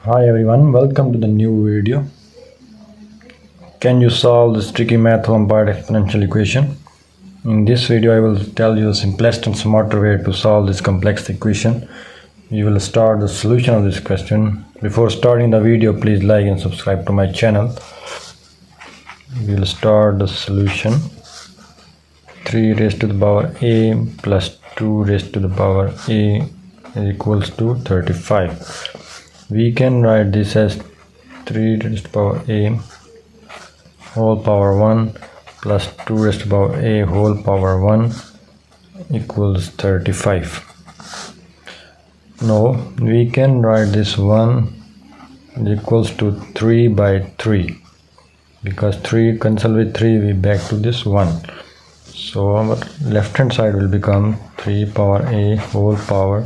Hi everyone, welcome to the new video. Can you solve this tricky math one-part exponential equation? In this video I will tell you the simplest and smarter way to solve this complex equation. We will start the solution of this question. Before starting the video, please like and subscribe to my channel. We will start the solution. 3 raised to the power a plus 2 raised to the power a is equals to 35. We can write this as 3 raised to the power a whole power 1 plus 2 raised to the power a whole power 1 equals 35. Now we can write this 1 is equals to 3 by 3, because 3 cancel with 3, we back to this 1. So our left hand side will become 3 power a whole power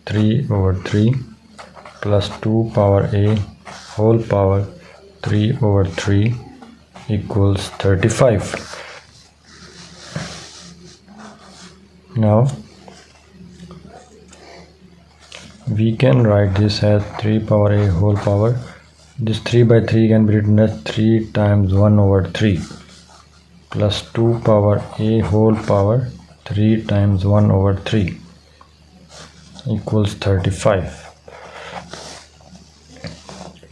3 over 3 plus 2 power a whole power 3 over 3 equals 35. Now we can write this as 3 power a whole power. This 3 by 3 can be written as 3 times 1 over 3 plus 2 power a whole power 3 times 1 over 3 equals 35.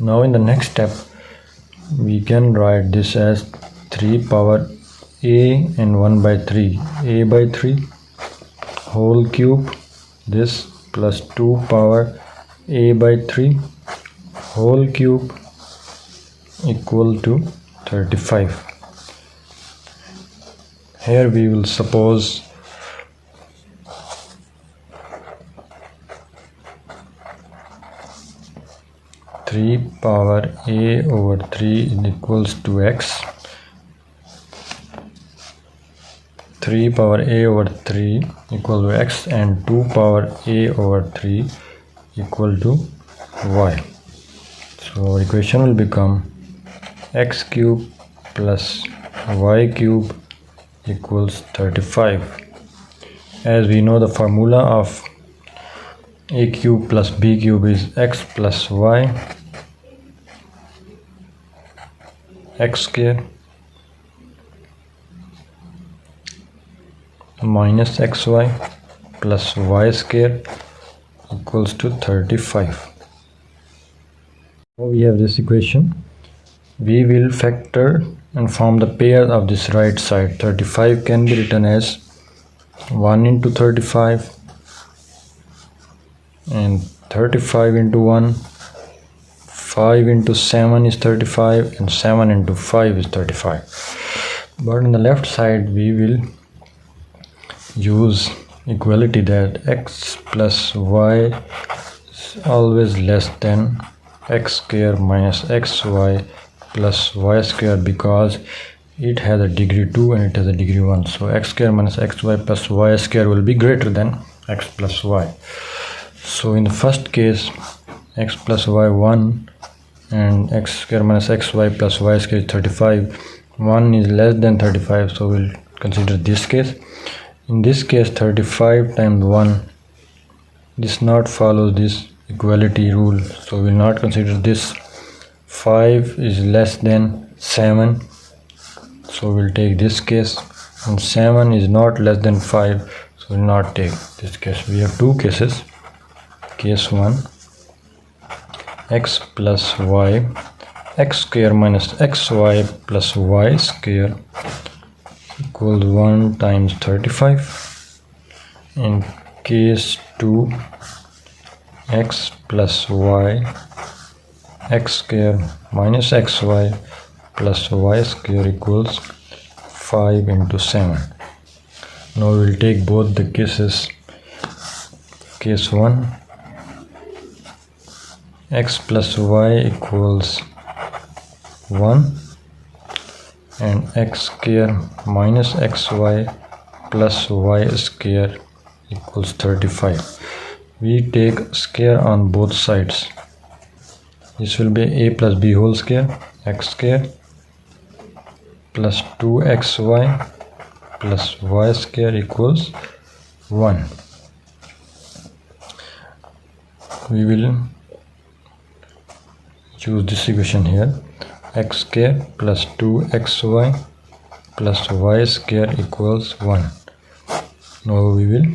Now in the next step we can write this as 3 power a and 1 by 3 a by 3 whole cube, this plus 2 power a by 3 whole cube equal to 35. Here we will suppose three power a over 3 is equals to x. 3 power a over 3 equal to x and 2 power a over 3 equal to y. So equation will become x cube plus y cube equals 35. As we know, the formula of a cube plus b cube is x plus y, x square minus xy plus y square equals to 35. Now we have this equation. We will factor and form the pair of this right side. 35 can be written as 1 into 35 and 35 into 1, 5 into 7 is 35 and 7 into 5 is 35. But on the left side we will use equality that x plus y is always less than x square minus xy plus y square, because it has a degree 2 and it has a degree 1. So x square minus xy plus y square will be greater than x plus y. So in the first case x plus y 1 and x square minus xy plus y square is 35. 1 is less than 35, so we'll consider this case. In this case 35 times 1, this not follows this equality rule, so we'll not consider this. 5 is less than 7, so we'll take this case, and 7 is not less than 5, so we'll not take this case. We have two cases. Case 1, x plus y, x square minus xy plus y square equals 1 times 35. In case 2, x plus y, x square minus xy plus y square equals 5 into 7. Now we will take both the cases. Case 1, x plus y equals 1 and x square minus xy plus y square equals 35. We take square on both sides. This will be a plus b whole square, x square plus 2xy plus y square equals 1. We will choose this equation here. X square plus 2xy plus y square equals 1. Now we will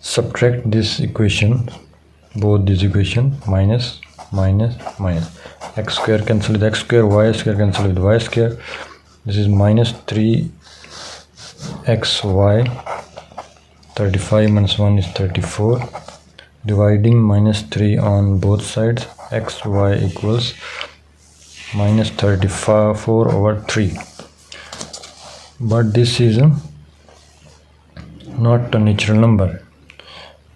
subtract this equation, both these equations, minus minus minus. X square cancel with x square, y square cancel with y square. This is minus 3xy. 35 minus 1 is 34. Dividing minus 3 on both sides, xy equals minus 34 over 3. But this is not a natural number.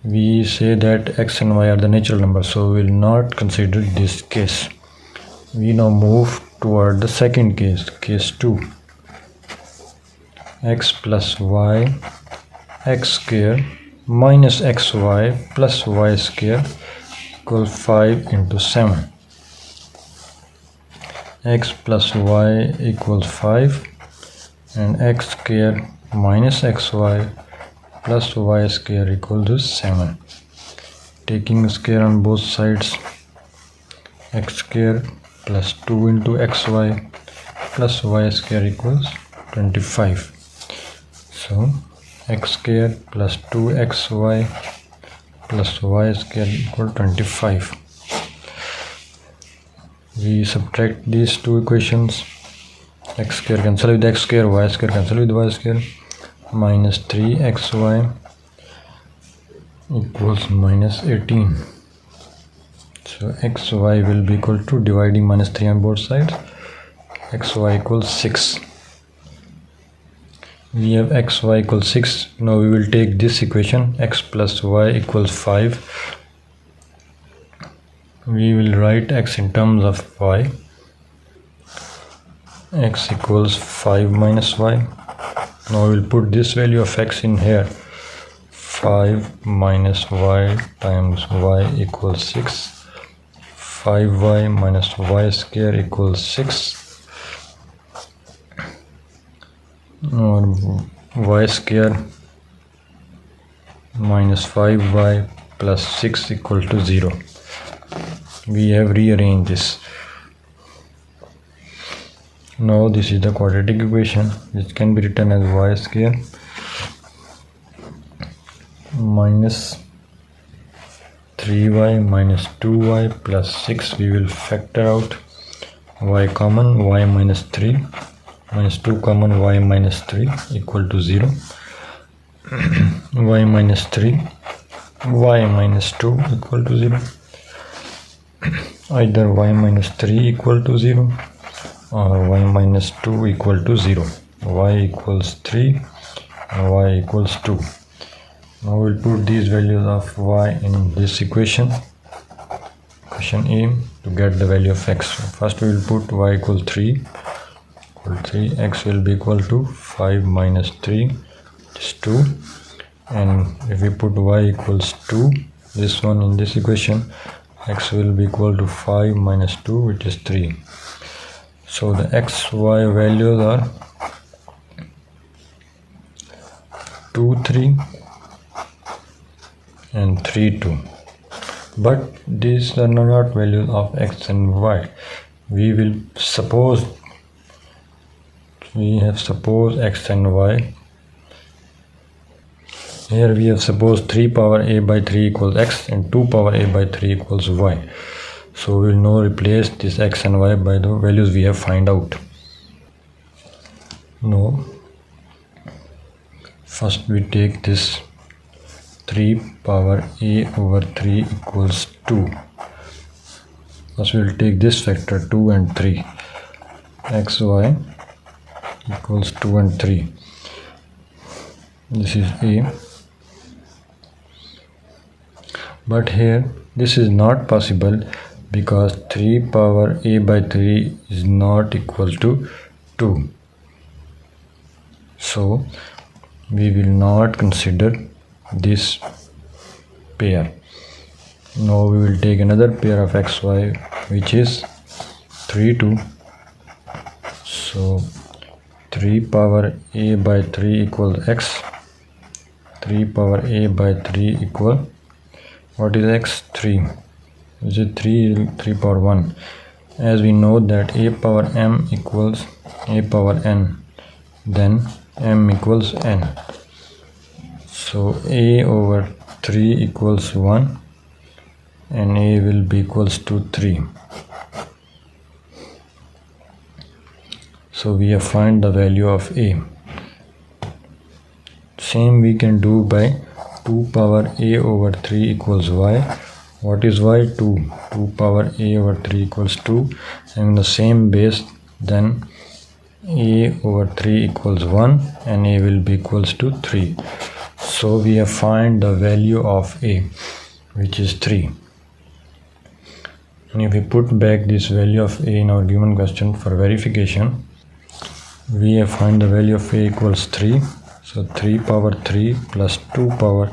We say that x and y are the natural numbers, so we will not consider this case. We now move toward the second case, case 2. X plus y, x square minus xy plus y square equals 5 into 7. X plus y equals 5 and x square minus xy plus y square equals to 7. Taking square on both sides, x square plus 2 into xy plus y square equals 25. So x square plus 2xy plus y square equals 25. We subtract these two equations. X square cancel with x square, y square cancel with y square. Minus 3xy equals minus 18. So xy will be equal to, dividing minus 3 on both sides, xy equals 6. We have xy equals 6. Now we will take this equation, x plus y equals 5. We will write x in terms of y. X equals 5 minus y. Now we will put this value of x in here. 5 minus y times y equals 6. 5y minus y square equals 6. Or y square minus 5y plus 6 equal to 0. We have rearranged this. Now this is the quadratic equation, which can be written as y square minus 3y minus 2y plus 6. We will factor out y common, y minus 3 minus 2 common, y minus 3 equal to 0. Y minus 3, y minus 2 equal to 0. Either y minus 3 equal to 0 or y minus 2 equal to 0. Y equals 3 and y equals 2. Now we'll put these values of y in this equation, equation A, to get the value of x. First we will put y equals 3, x will be equal to 5 minus 3, which is 2. And if we put y equals 2, this one in this equation, x will be equal to 5 minus 2, which is 3. So the x, y values are 2, 3 and 3, 2. But these are not values of x and y. We will suppose, we have supposed x and y. Here we have supposed 3 power a by 3 equals x and 2 power a by 3 equals y. So we will now replace this x and y by the values we have find out. Now first we take this 3 power a over 3 equals 2. First we will take this factor 2 and 3. xy equals 2 and 3. This is a. But here this is not possible because 3 power a by 3 is not equal to 2. So we will not consider this pair. Now we will take another pair of xy, which is 3, 2. So 3 power a by 3 equals x. 3 power a by 3 equal, what is x? 3. Is it 3 power 1? As we know that a power m equals a power n, then m equals n. So a over 3 equals 1 and a will be equals to 3. So we have find the value of a. Same we can do by 2 power a over 3 equals y. What is y? 2. 2 power a over 3 equals 2. And the same base, then a over 3 equals 1 and a will be equals to 3. So we have find the value of a, which is 3. And if we put back this value of a in our given question for verification, we have find the value of a equals 3. So 3 power 3 plus 2 power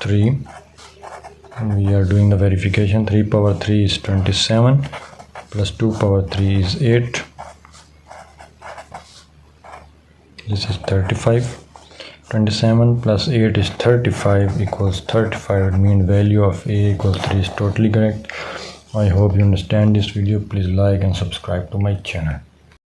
3. We are doing the verification. 3 power 3 is 27 plus 2 power 3 is 8. This is 35. 27 plus 8 is 35 equals 35. It means value of a equals 3 is totally correct. I hope you understand this video. Please like and subscribe to my channel.